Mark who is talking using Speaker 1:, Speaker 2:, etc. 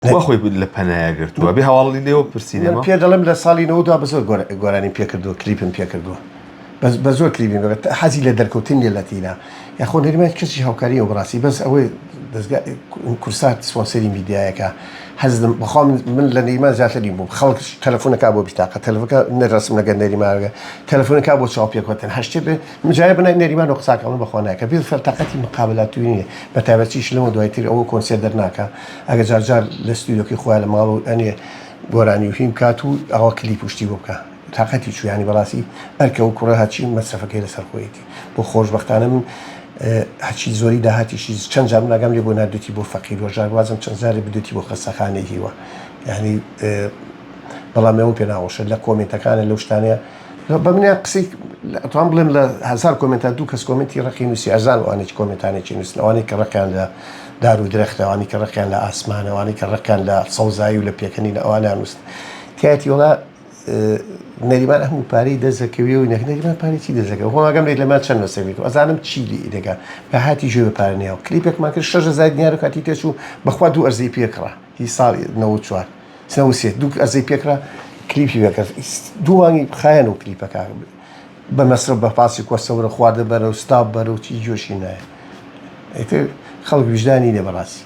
Speaker 1: وەخۆی لە پەنایەگرتووە بێ هەواڵی لێوە پرسیدەمە
Speaker 2: پێ دەڵێم لە ساڵی 90 بە زۆر گۆرانی پێکردو کلیپم پێکردووە بە زۆر کلیبی حەزی لە دەرکەوتن لەتینا یاخۆ نەریمان کەسی هاوکاری و بڕاستی بەس ئەوەی کورسات سپۆنسەری میدیایەکە حەزم بەخوا من لە نەریمان زیاتری بووم خەڵک تەلەفۆنەکە بۆ بیستاقە تەلەفۆنەکە نەڕسم لەگەر نەریمانەکە تەلەفۆنەکە بۆ چاو پێکوتن هەشتێ بێ مجای بنای نەریمان و قساکەڵم بەخوا ناکە بێ فەرتاقەتی مقابلاتوی نیە بە تایبەتیش لەمە دوایتر ئەوە کۆنسێر دەرناکە ئەگە جارجار لە ستودیۆکی خۆیان لە ماڵ و ئەنێ گۆرانی و هیم کات و ئەوە کلی پشتی بۆ بکە تااقەتی چویانی بەڵاستی ئەرکە و کوڕە هاچی مەسرفەکەی لەسەر خۆیەتی بۆ خۆشبەختانە من هەچی زۆری داهاتیشی چەند جار ناگەم لێ بۆ نردوتی بۆ فەقیر وەژار وازم چەند جاری بدوتی بۆ خەستەخانەی هیوە یعنی بەڵام ئەوە پێ ناوەشە لە کۆمنتەکانە لەو شتانەیە بە منیان قسەی توان بڵێم لە هەزار کۆمنتە دوو کەس کۆمنتی ڕقی نووسی ئەزان ئەوانێکی کۆمنتانێکی نووسن ئەوانەی کە ڕقیان لە دار و درەختە ئەوانەی کە ڕقیان لە ئاسمانە ئەوانەی کە ڕقیان لە سەوزایی و لە پێکەنی لە ئەوانیان نووسن تایەتی وڵا نەریمان هەموو پارەی دەزەکەوێ و نەریمان پارێکی دەزەکە خۆماگەم لێت لەمان چەند نەسەوێتەوە ئەزانم چی دەگا بە هاتی ژێ بە پارەنیاوە کلیپێکمان کرد 6,000 دینار و کاتی تێچوو بەخوا دوو ئەرزەی پێکڕا هی ساڵی 94 دوو ئەرزەی پێکرا کلیپی بەکرد دووانی خایەن و کلیپەکە بە مەسرف بە پاسی کۆسەوەرە خواردە بەرە و ستاپ بەرە و چی جۆشی نایە ئیتر خەڵک وجدانی لێ بەڕاستی